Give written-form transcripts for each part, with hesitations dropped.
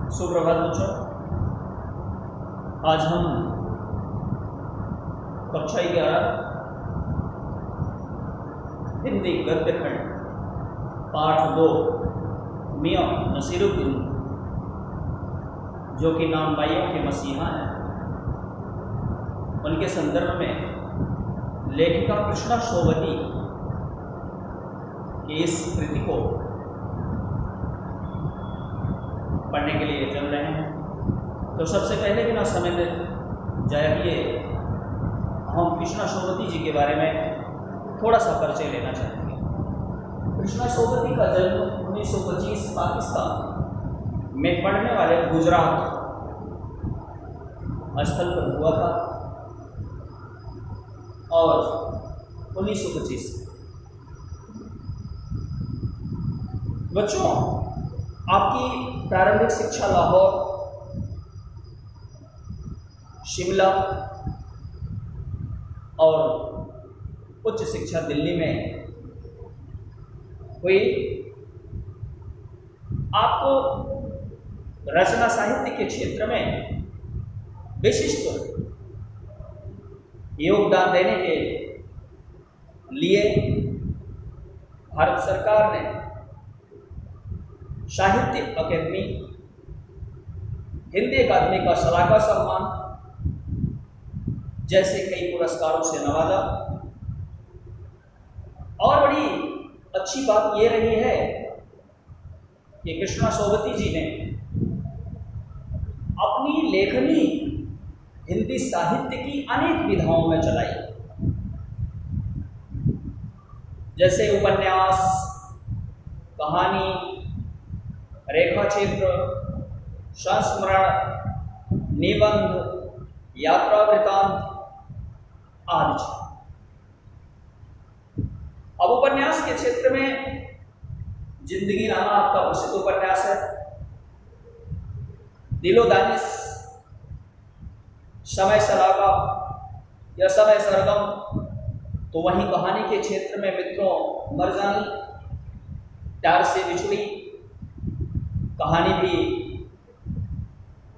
सुप्रभात बच्चों। आज हम कक्षा 11 हिंदी गद्य खंड पाठ 2 मियां नसीरुद्दीन, जो कि नामबाइयों के मसीहा हैं, उनके संदर्भ में लेखिका कृष्णा सोबती की इस कृति को पढ़ने के लिए चल रहे हैं। तो सबसे पहले बिना समय जाए हम कृष्णा सोबती जी के बारे में थोड़ा सा परिचय लेना चाहेंगे। कृष्णा सोबती का जन्म 1925 पाकिस्तान में पढ़ने वाले गुजरात स्थल पर हुआ था और 1925 बच्चों आपकी प्रारंभिक शिक्षा लाहौर, शिमला और उच्च शिक्षा दिल्ली में हुई। आपको रचना साहित्य के क्षेत्र में विशिष्ट योगदान देने के लिए भारत सरकार ने साहित्य अकादमी, हिंदी अकादमी का सलाहकार सम्मान जैसे कई पुरस्कारों से नवाजा। और बड़ी अच्छी बात यह रही है कि कृष्णा सोबती जी ने अपनी लेखनी हिंदी साहित्य की अनेक विधाओं में चलाई, जैसे उपन्यास, कहानी, रेखा चित्र, संस्मरण, निबंध, यात्रा वृत्तांत आदि। अब उपन्यास के क्षेत्र में जिंदगी नामा आपका प्रसिद्ध उपन्यास है, दिलो दानिश, समय सलागा या समय सरगम। तो वहीं कहानी के क्षेत्र में मित्रों मरजानी, प्यार से बिछुड़ी कहानी भी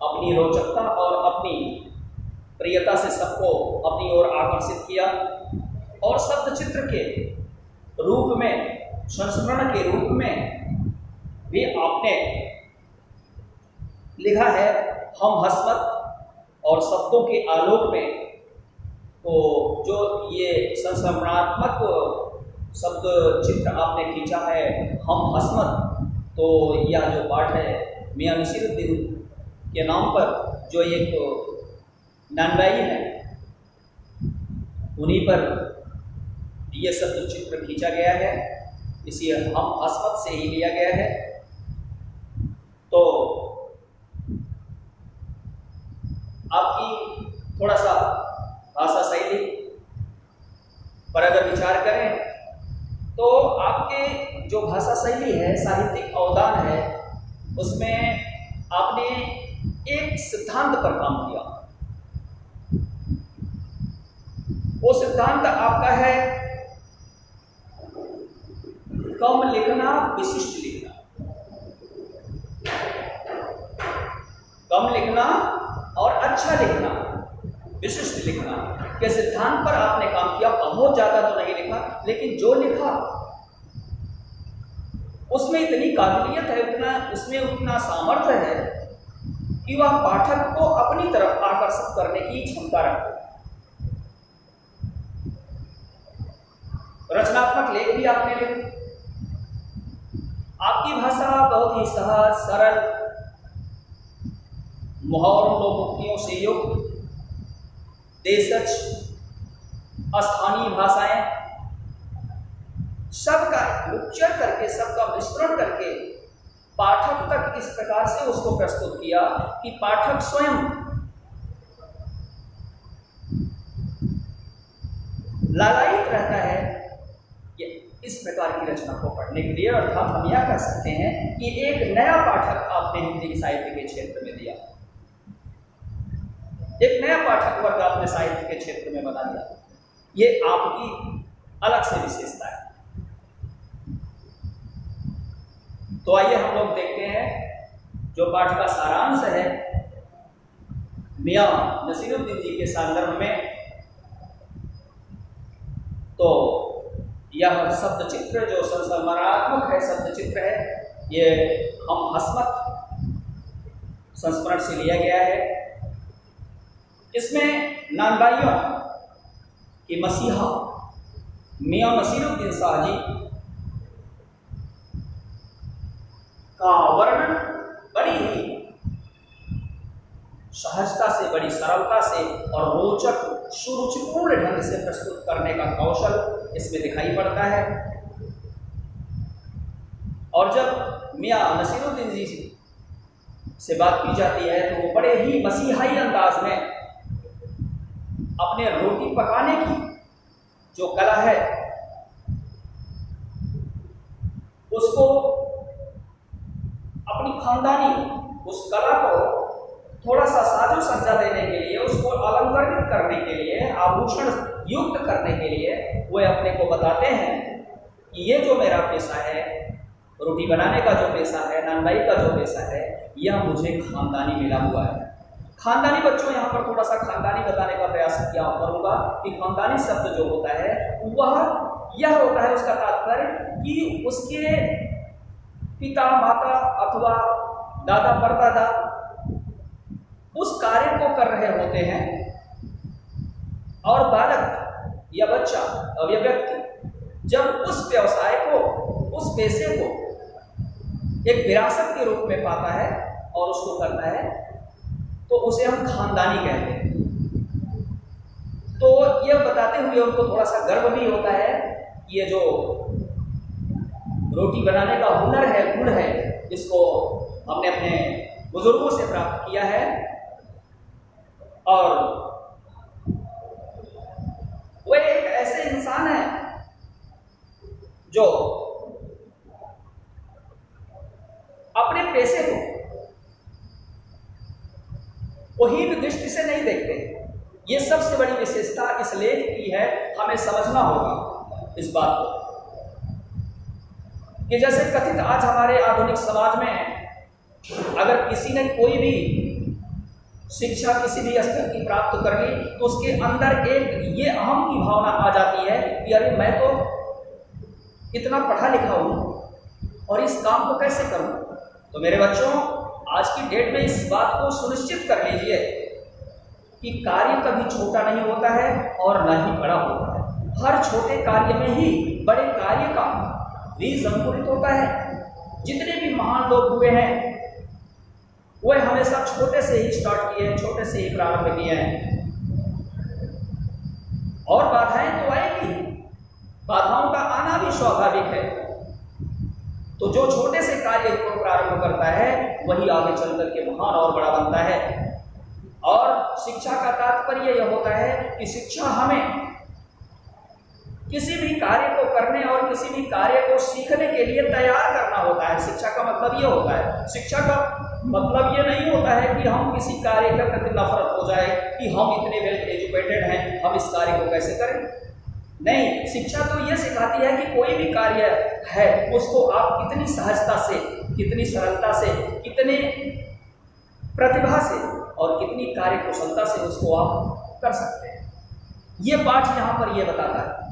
अपनी रोचकता और अपनी प्रियता से सबको अपनी ओर आकर्षित किया। और शब्द चित्र के रूप में, संस्मरण के रूप में भी आपने लिखा है हम हसमत, और शब्दों के आलोक में तो जो ये संस्मरणात्मक शब्द चित्र आपने खींचा है हम हसमत, तो यह जो पाठ है मियां नसीरुद्दीन के नाम पर जो एक नानबाई है उन्हीं पर यह शब्द चित्र खींचा गया है, इसी हम हसमत से ही लिया गया है। तो आपकी थोड़ा सा भाषा शैली पर अगर विचार करें तो आपके जो भाषा शैली है, साहित्यिक अवदान है, उसमें आपने एक सिद्धांत पर काम किया। वो सिद्धांत आपका है कम लिखना, विशिष्ट लिखना। कम लिखना और अच्छा लिखना, विशिष्ट लिखना के सिद्धांत पर आपने काम किया। बहुत ज्यादा तो नहीं लिखा, लेकिन जो लिखा उसमें इतनी काबिलियत है, उसमें उतना सामर्थ्य है कि वह पाठक को अपनी तरफ आकर्षित करने की क्षमता रखते। रचनात्मक लेख भी आपने लिखे। आपकी भाषा बहुत ही सहज, सरल, मुहावरों, लोकोक्तियों से युक्त, देशज, स्थानीय भाषाएं, सबका उच्चार करके, सबका मिश्रण करके पाठक तक इस प्रकार से उसको प्रस्तुत किया कि पाठक स्वयं लालायित रहता है कि इस प्रकार की रचना को पढ़ने के लिए। अर्थात हम यह कह सकते हैं कि एक नया पाठक आपने हिंदी साहित्य के क्षेत्र में दिया, एक नया पाठक वर्ग आपने साहित्य के क्षेत्र में बना दिया। ये आपकी अलग से विशेषता है। तो आइए हम लोग देखते हैं जो पाठ का सारांश है मियां नसीरुद्दीन जी के संदर्भ में, तो यह शब्द चित्र जो संस्मरणात्मक है, शब्द चित्र है, ये हम हस्मत संस्मरण से लिया गया है। इसमें नानबाइयों कि मसीहा मियां नसीरुद्दीन शाह जी का वर्णन बड़ी ही सहजता से, बड़ी सरलता से और रोचक सुरुचिपूर्ण ढंग से प्रस्तुत करने का कौशल इसमें दिखाई पड़ता है। और जब मियां नसीरुद्दीन जी से बात की जाती है तो वो बड़े ही मसीहाई अंदाज में अपने रोटी पकाने की जो कला है उसको, अपनी खानदानी उस कला को थोड़ा सा साजो सज्जा देने के लिए, उसको अलंकृत करने के लिए, आभूषण युक्त करने के लिए वे अपने को बताते हैं कि ये जो मेरा पेशा है, रोटी बनाने का जो पेशा है, नानबाई का जो पेशा है, यह मुझे खानदानी मिला हुआ है। खानदानी बच्चों, यहाँ पर थोड़ा सा खानदानी बताने का प्रयास किया करूँगा कि खानदानी शब्द जो होता है वह यह होता है, उसका तात्पर्य कि उसके पिता माता अथवा दादा परदादा उस कार्य को कर रहे होते हैं और बालक या बच्चा और या व्यक्ति जब उस व्यवसाय को, उस पेशे को एक विरासत के रूप में पाता है और उसको करता है तो उसे हम खानदानी कहते हैं। तो यह बताते हुए उनको थोड़ा सा गर्व भी होता है कि ये जो रोटी बनाने का हुनर है, गुण है, इसको हमने अपने बुजुर्गों से प्राप्त किया है। और वह एक ऐसे इंसान है जो अपने पेशे को हीन दृष्टि से नहीं देखते। ये सबसे बड़ी विशेषता इस लेख की है, हमें समझना होगा इस बात को कि जैसे कथित आज हमारे आधुनिक समाज में अगर किसी ने कोई भी शिक्षा किसी भी स्तर की प्राप्त कर ली तो उसके अंदर एक ये अहम की भावना आ जाती है कि अरे मैं तो इतना पढ़ा लिखा हूँ और इस काम को कैसे करूँ। तो मेरे बच्चों, आज की डेट में इस बात को सुनिश्चित कर लीजिए कि कार्य कभी छोटा नहीं होता है और न ही बड़ा होता है। हर छोटे कार्य में ही बड़े कार्य का बीज अंकुरित होता है। जितने भी महान लोग हुए हैं वह हमेशा छोटे से ही स्टार्ट किए हैं, छोटे से ही प्रारंभ किए हैं। और बाधाएं तो आएंगी, बाधाओं का आना भी स्वाभाविक है। तो जो छोटे से कार्य को प्रारंभ करता है वही आगे चल करके महान और बड़ा बनता है। और शिक्षा का तात्पर्य यह होता है कि शिक्षा हमें किसी भी कार्य को करने और किसी भी कार्य को सीखने के लिए तैयार करना होता है। शिक्षा का मतलब यह होता है, शिक्षा का मतलब ये नहीं होता है कि हम किसी कार्य के प्रति नफरत हो जाए कि हम इतने वेल एजुकेटेड हैं, हम इस कार्य को कैसे करें। नहीं, शिक्षा तो ये सिखाती है कि कोई भी कार्य है उसको आप कितनी सहजता से, कितनी सरलता से, कितने प्रतिभा से और कितनी कार्य कुशलता से उसको आप कर सकते हैं। ये पाठ यहाँ पर ये बताता है।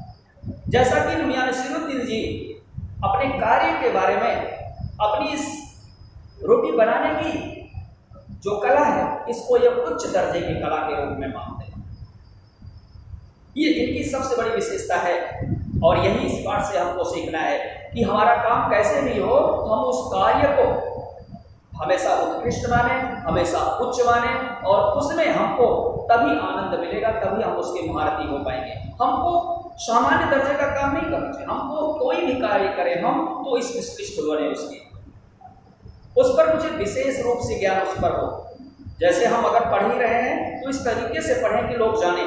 जैसा कि मियां नसीरुद्दीन जी अपने कार्य के बारे में, अपनी इस रोटी बनाने की जो कला है, इसको ये उच्च दर्जे की कला के रूप में मानते हैं। ये इनकी सबसे बड़ी विशेषता है और यही इस पाठ से हमको सीखना है कि हमारा काम कैसे भी हो, हम उस कार्य को हमेशा उत्कृष्ट माने, हमेशा उच्च माने और उसमें हमको तभी आनंद मिलेगा, तभी हम उसके महारथी हो पाएंगे। हमको सामान्य दर्जे का काम नहीं करना चाहिए। हमको कोई भी कार्य करें हम तो इस विशिष्ट बने, उसकी उस पर मुझे विशेष रूप से ज्ञान उस पर हो। जैसे हम अगर पढ़ ही रहे हैं तो इस तरीके से पढ़ें कि लोग जाने।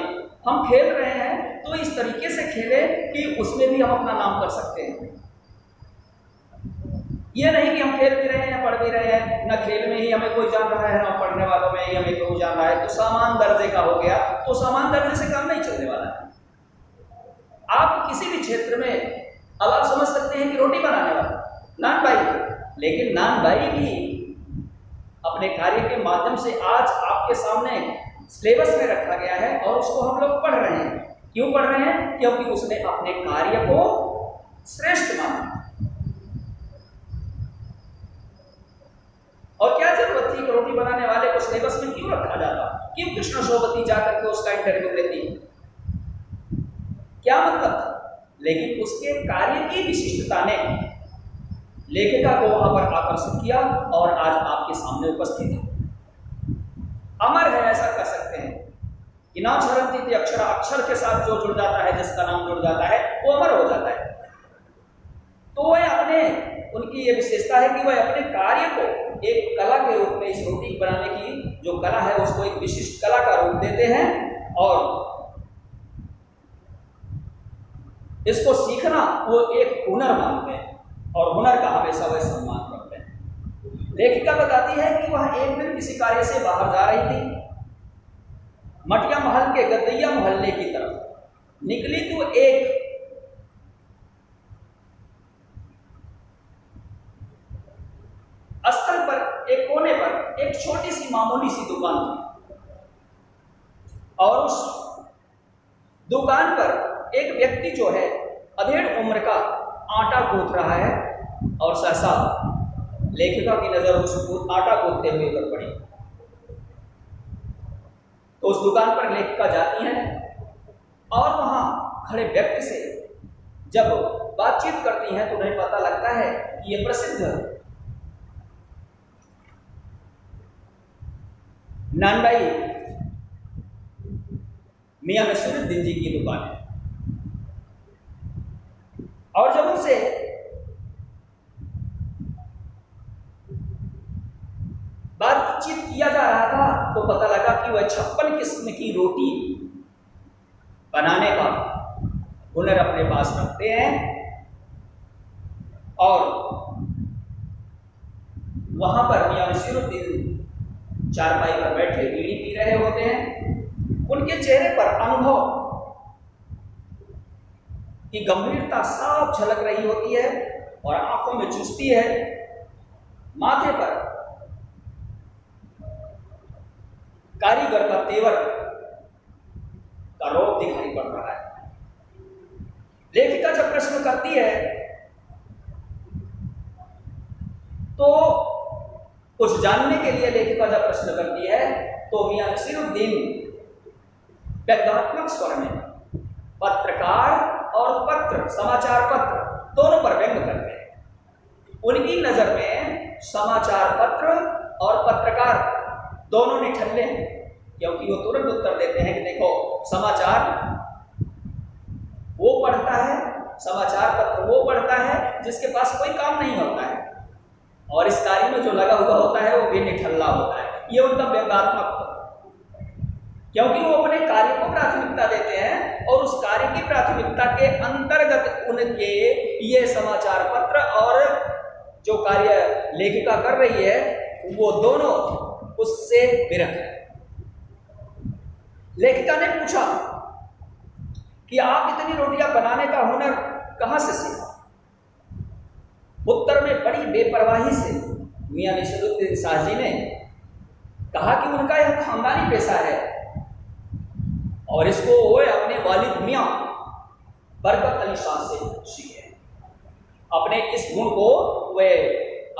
हम खेल रहे हैं तो इस तरीके से खेलें कि उसमें भी हम अपना नाम कर सकते हैं। ये नहीं कि हम खेल भी रहे हैं, पढ़ भी रहे हैं, ना खेल में ही हमें कोई जान रहा है, ना पढ़ने वालों में ही हमें कोई जान रहा है, तो समान दर्जे का हो गया। तो समान दर्जे से काम नहीं चलने वाला है। आप किसी भी क्षेत्र में अब आप समझ सकते हैं कि रोटी बनाने वाला नान बाई, लेकिन नान बाई भी अपने कार्य के माध्यम से आज आपके सामने सिलेबस में रखा गया है और उसको हम लोग पढ़ रहे हैं। क्यों पढ़ रहे हैं? क्योंकि उसने अपने कार्य को श्रेष्ठ माना। और क्या जरूरत थी कि रोटी बनाने वाले को सिलेबस में क्यों रखा जाता? क्यों कृष्ण सोबती जाकर के उसका इंटरव्यू लेती? क्या मतलब था? लेकिन उसके कार्य की विशिष्टता ने लेखिका को वहां पर आकर्षित किया और आज आपके सामने उपस्थित है। अमर है, ऐसा कह सकते हैं कि ना छरंती अक्षर, अक्षर के साथ जो जुड़ जाता है, जिसका नाम जुड़ जाता है, वो अमर हो जाता है। तो वह अपने, उनकी ये विशेषता है कि वह अपने कार्य को एक कला के रूप में, इस रोटी बनाने की जो कला है उसको एक विशिष्ट कला का रूप देते हैं और इसको सीखना वो एक हुनर मानते हैं और हुनर का हमेशा वह सम्मान करते हैं। लेखिका बताती है कि वह एक दिन किसी कार्य से बाहर जा रही थी, मटिया महल के गद्दैया मोहल्ले की तरफ निकली तो एक स्थल पर, एक कोने पर एक छोटी सी मामूली सी दुकान थी और उस दुकान पर एक व्यक्ति जो है अधेड़ उम्र का आटा गूंथ रहा है और सहसा लेखिका की नजर उस आटा गूंथते हुए पर पड़ी। तो उस दुकान पर लेखिका जाती है और वहां खड़े व्यक्ति से जब बातचीत करती हैं तो उन्हें पता लगता है कि यह प्रसिद्ध नानबाई मियां नसीरुद्दीन जी की दुकान है। और जब उनसे बातचीत किया जा रहा था तो पता लगा कि वह 56 किस्म की रोटी बनाने का हुनर अपने पास रखते हैं और वहां पर मियां नसीरुद्दीन चारपाई पर बैठे बीड़ी पी रहे होते हैं। उनके चेहरे पर अनुभव की गंभीरता साफ झलक रही होती है और आंखों में चुस्ती है। माथे पर कारीगर का तेवर का रोग दिखाई पड़ रहा है। लेखिका जब प्रश्न करती है तो कुछ जानने के लिए लेखिका जब प्रश्न करती है तो मियां नसीरुद्दीन व्यंग्यात्मक स्वर में पत्रकार और पत्र, समाचार पत्र दोनों पर व्यंग करते हैं। उनकी नजर में समाचार पत्र और पत्रकार दोनों निठल्ले हैं, क्योंकि वो तुरंत उत्तर देते हैं कि देखो, समाचार वो पढ़ता है, समाचार पत्र वो पढ़ता है जिसके पास कोई काम नहीं होता है और इस कार्य में जो लगा हुआ होता है वो भी निठल्ला होता है। ये उनका व्यंग्यात्मक, क्योंकि वो अपने कार्य को प्राथमिकता देते हैं और उस कार्य की प्राथमिकता के अंतर्गत उनके ये समाचार पत्र और जो कार्य लेखिका कर रही है वो दोनों उससे विरक्त है। लेखिका ने पूछा कि आप इतनी रोटियां बनाने का हुनर कहां से सीखा? उत्तर में बड़ी बेपरवाही से मियां नसीरुद्दीन शाह जी ने कहा कि उनका यह खानदानी पेशा है और इसको वो अपने वालिद मियां बरकत अली शाह से सीखे। अपने इस गुण को वे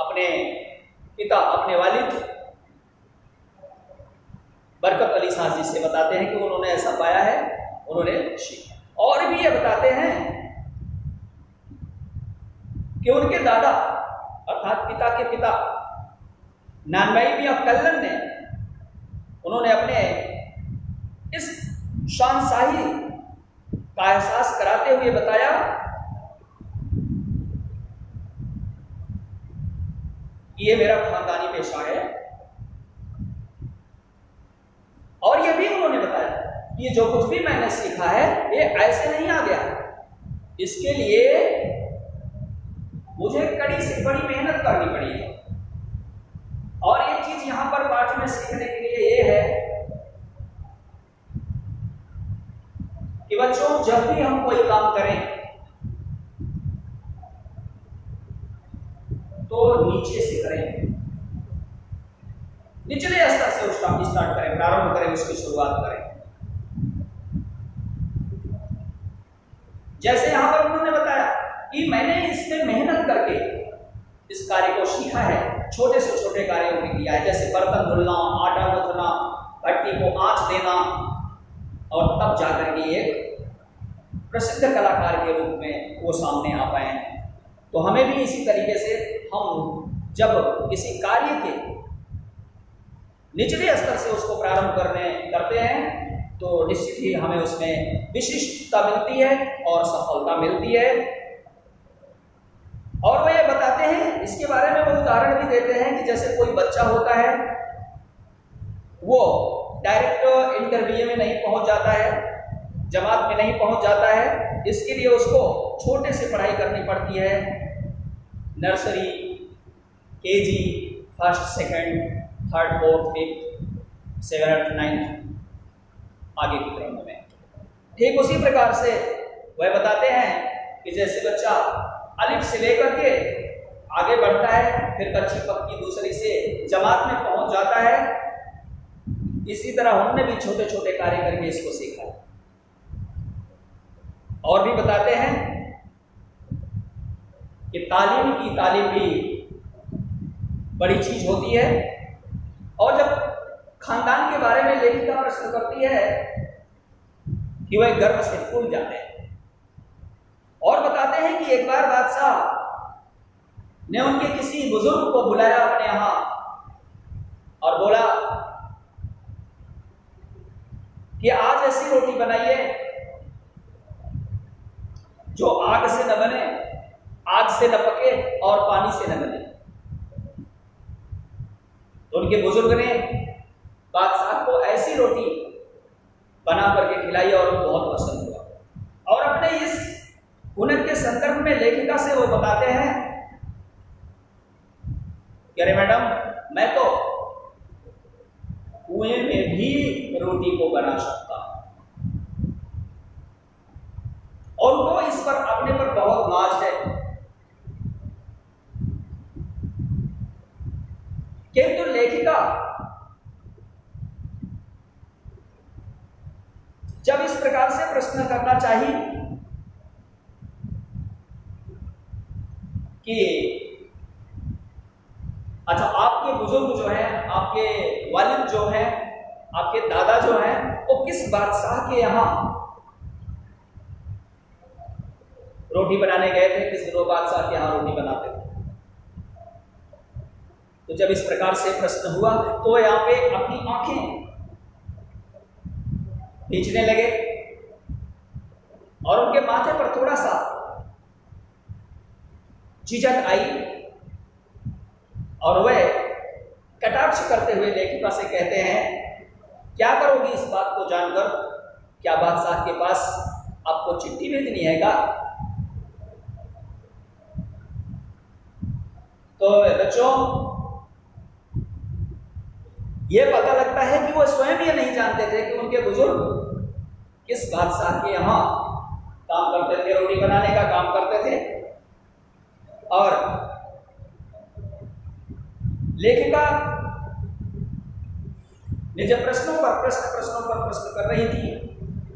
अपने पिता, अपने वालिद बरकत अली शाह जी से बताते हैं कि उन्होंने ऐसा पाया है, उन्होंने सीखा। और भी ये बताते हैं कि उनके दादा अर्थात पिता के पिता नानबाई मियां कल्लन ने, उन्होंने अपने इस शानशाही का एहसास कराते हुए बताया कि ये मेरा खानदानी पेशा है। और ये भी उन्होंने बताया कि ये जो कुछ भी मैंने सीखा है ये ऐसे नहीं आ गया, इसके लिए मुझे कड़ी से बड़ी मेहनत करनी पड़ी है। और एक चीज यहां पर पाठ में सीखने के लिए ये है कि बच्चों, जब भी हम कोई काम करें तो नीचे से करें। निचले स्तर से स्टार्ट करें, प्रारंभ करें, उसकी शुरुआत करें। जैसे यहां पर उन्होंने बताया कि मैंने इसमें मेहनत करके इस कार्य को सीखा है, छोटे से छोटे कार्यों में किया है, जैसे बर्तन धुलना, आटा गूंथना, भट्टी को आंच देना, और तब जाकर के एक प्रसिद्ध कलाकार के रूप में वो सामने आ पाए हैं। तो हमें भी इसी तरीके से हम जब किसी कार्य के निचले स्तर से उसको प्रारंभ करते हैं तो निश्चित ही हमें उसमें विशिष्टता मिलती है और सफलता मिलती है। और वो ये बताते हैं, इसके बारे में वो उदाहरण भी देते हैं कि जैसे कोई बच्चा होता है, वो डायरेक्ट इंटरव्यू में नहीं पहुंच जाता है, जमात में नहीं पहुंच जाता है, इसके लिए उसको छोटे से पढ़ाई करनी पड़ती है। Nursery, KG, first, second, third, fourth, fifth, seventh, ninth, आगे की क्रम में। ठीक उसी प्रकार से वह बताते हैं कि जैसे बच्चा अलिफ से लेकर के आगे बढ़ता है, फिर कच्ची पक्की दूसरी से जमात में पहुंच जाता है, इसी तरह हमने भी छोटे छोटे कार्य करके इसको सीखा। और भी बताते हैं कि तालीम भी बड़ी चीज होती है। और जब खानदान के बारे में लेखिका प्रश्न करती है कि वह गर्व से फूल जाते हैं, और बताते हैं कि एक बार बादशाह ने उनके किसी बुजुर्ग को बुलाया अपने यहां और बोला कि आज ऐसी रोटी बनाइए जो आग से न बने, आग से न पके और पानी से न बने। तो उनके बुजुर्ग ने बादशाह को ऐसी रोटी बना करके खिलाई और उनको बहुत पसंद हुआ। और अपने इस हुनर के संदर्भ में लेखिका से वो बताते हैं कि अरे मैडम, मैं तो कुएं में भी रोटी को बना सकता हूं। और उनको इस पर अपने पर बहुत नाज है। किंतु लेखिका जब इस प्रकार से प्रश्न करना चाहिए कि अच्छा, आपके बुजुर्ग जो हैं, आपके वालिद जो हैं, आपके दादा जो हैं, वो किस बादशाह के यहां रोटी बनाने गए थे, किस बादशाह के यहां रोटी बनाते थे। तो जब इस प्रकार से प्रश्न हुआ तो यहां पे अपनी आंखें खींचने लगे और उनके माथे पर थोड़ा सा झिझक आई और वह कटाक्ष करते हुए लेखिका से कहते हैं, क्या करोगी इस बात को जानकर? क्या बादशाह के पास आपको चिट्ठी भेजनी है क्या? तो बच्चों, यह पता लगता है कि वो स्वयं ये नहीं जानते थे कि उनके बुजुर्ग किस बादशाह के यहां काम करते थे, रोटी बनाने का काम करते थे। और लेखिका ने जब प्रश्न कर रही थी,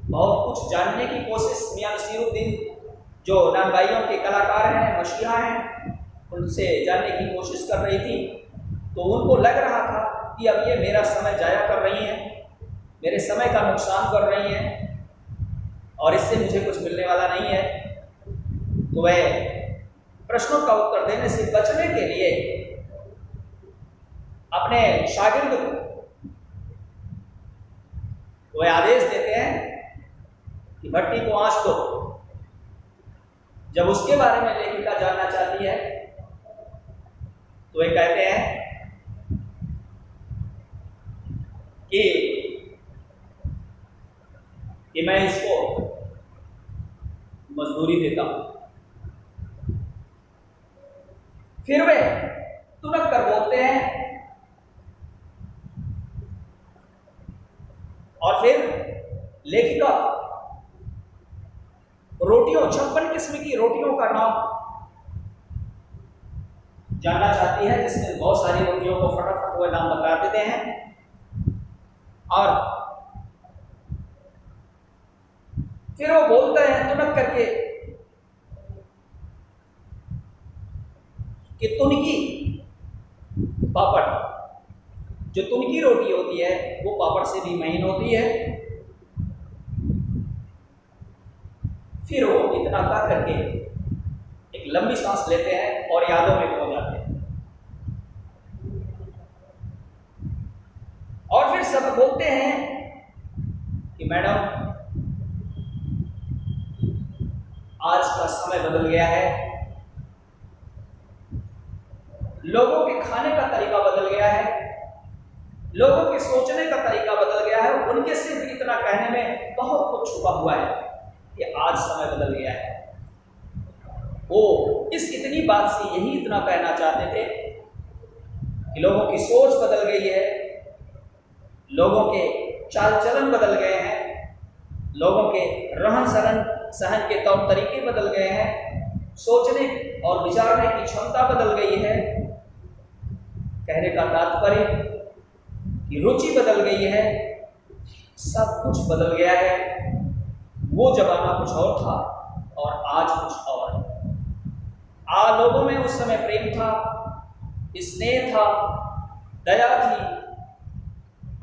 बहुत कुछ जानने की कोशिश मियां नसीरुद्दीन जो नानबाइयों के कलाकार हैं, मशीहा हैं, उनसे जानने की कोशिश कर रही थी। तो उनको लग रहा था कि अब ये मेरा समय जाया कर रही हैं, मेरे समय का नुकसान कर रही हैं और इससे मुझे कुछ मिलने वाला नहीं है। तो वह प्रश्नों का उत्तर देने से बचने के लिए अपने शागिर्द को वह आदेश देते हैं कि भट्टी को आंच दो। जब उसके बारे में लेखिका जानना चाहती है तो वे कहते हैं कि मैं इसको मजदूरी देता हूं। फिर वे तुरंत कर बोलते हैं और फिर लेखिका रोटियों, 56 किस्म की रोटियों का नाम जानना चाहती है, जिसमें बहुत सारी रोटियों को फटाफट हुए नाम बता देते हैं। और फिर वो बोलते हैं तुनक करके कि तुनकी पापड़, जो तुनकी रोटी होती है वो पापड़ से भी महीन होती है। फिर वो इतना कह करके एक लंबी सांस लेते हैं और यादों में खो जाते हैं। और फिर सब बोलते हैं कि मैडम आज का समय बदल गया है, लोगों के खाने का तरीका बदल गया है, लोगों के सोचने का तरीका बदल गया है। उनके सिर्फ इतना कहने में बहुत कुछ छुपा हुआ है कि आज समय बदल गया है। वो इस इतनी बात से यही इतना कहना चाहते थे कि लोगों की सोच बदल गई है, लोगों के चाल चलन बदल गए हैं, लोगों के रहन सहन के तौर तरीके बदल गए हैं, सोचने और विचारने की क्षमता बदल गई है। कहने का तात्पर्य कि रुचि बदल गई है, सब कुछ बदल गया है। वो जमाना कुछ और था और आज कुछ और। लोगों में उस समय प्रेम था, स्नेह था, दया थी,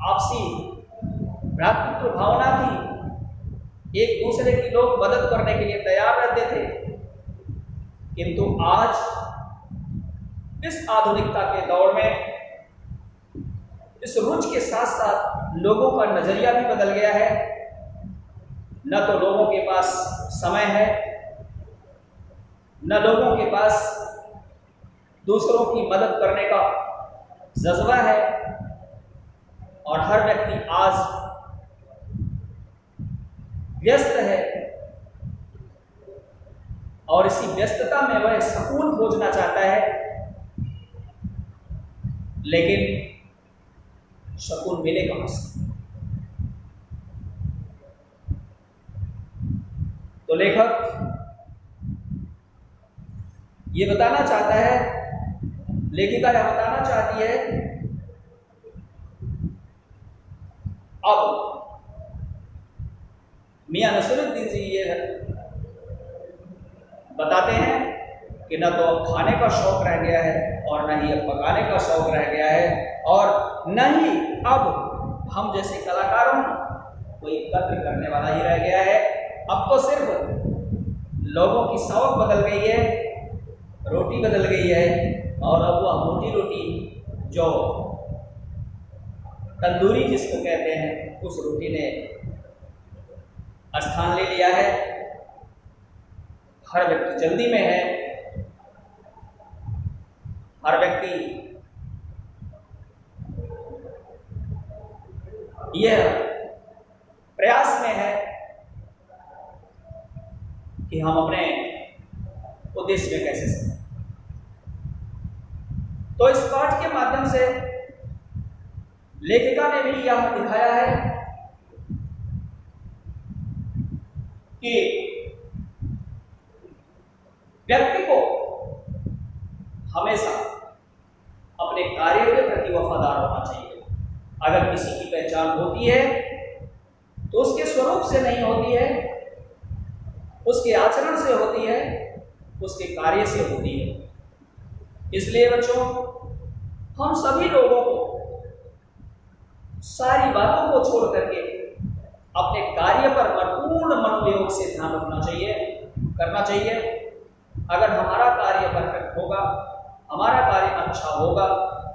आपसी भ्रातृत्व भावना थी, एक दूसरे की लोग मदद करने के लिए तैयार रहते थे। किंतु आज इस आधुनिकता के दौर में इस रुचि के साथ साथ लोगों का नजरिया भी बदल गया है। न तो लोगों के पास समय है, न लोगों के पास दूसरों की मदद करने का जज्बा है, और हर व्यक्ति आज व्यस्त है और इसी व्यस्तता में वह सुकून खोजना चाहता है, लेकिन सुकून मिले कहां से? तो लेखक ये बताना चाहता है, लेखिका यह बताना चाहती है, अब मियां नसीरुद्दीन जी ये बताते हैं कि न तो अब खाने का शौक रह गया है और न ही अब पकाने का शौक रह गया है, और न ही अब हम जैसे कलाकारों कोई कद्र करने वाला ही रह गया है। अब तो सिर्फ लोगों की शौक बदल गई है, रोटी बदल गई है, और अब वह मोटी रोटी जो तंदूरी जिसको कहते हैं, उस रोटी ने स्थान ले लिया है। हर व्यक्ति जल्दी में है, हर व्यक्ति यह प्रयास में है कि हम अपने उद्देश्य में कैसे सकें। तो इस पाठ के माध्यम से लेखिका ने भी यह दिखाया है कि व्यक्ति को हमेशा अपने कार्य के प्रति वफादार होना चाहिए। अगर किसी की पहचान होती है तो उसके स्वरूप से नहीं होती है, उसके आचरण से होती है, उसके कार्य से होती है। इसलिए बच्चों, हम सभी लोगों को सारी बातों को छोड़ करके अपने कार्य पर पूर्ण मनोयोग से ध्यान रखना चाहिए, करना चाहिए। अगर हमारा कार्य परफेक्ट होगा, हमारा कार्य अच्छा होगा,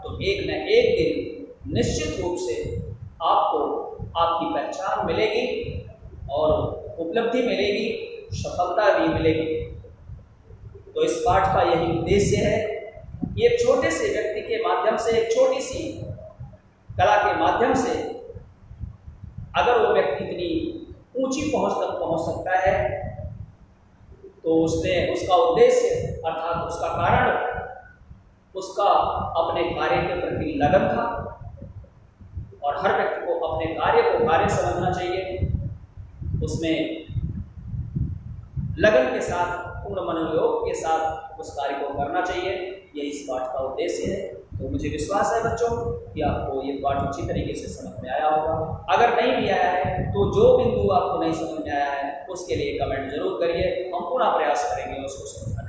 तो एक न एक दिन निश्चित रूप से आपको आपकी पहचान मिलेगी और उपलब्धि मिलेगी, सफलता भी मिलेगी। तो इस पाठ का यही उद्देश्य है। ये छोटे से व्यक्ति के माध्यम से, एक छोटी सी कला के माध्यम से अगर वो व्यक्ति इतनी ऊंची पहुंच तक पहुंच सकता है, तो उसने उसका उद्देश्य अर्थात उसका कारण उसका अपने कार्य के प्रति लगन था। और हर व्यक्ति को अपने कार्य को कार्य समझना चाहिए, उसमें लगन के साथ पूर्ण मनोयोग के साथ उस कार्य को करना चाहिए। ये इस पाठ का उद्देश्य है। तो मुझे विश्वास है बच्चों कि आपको ये पाठ अच्छी तरीके से समझ में आया होगा। अगर नहीं भी आया है तो जो बिंदु आपको नहीं समझ में आया है उसके लिए कमेंट जरूर करिए, हम पूरा प्रयास करेंगे उसको समझाने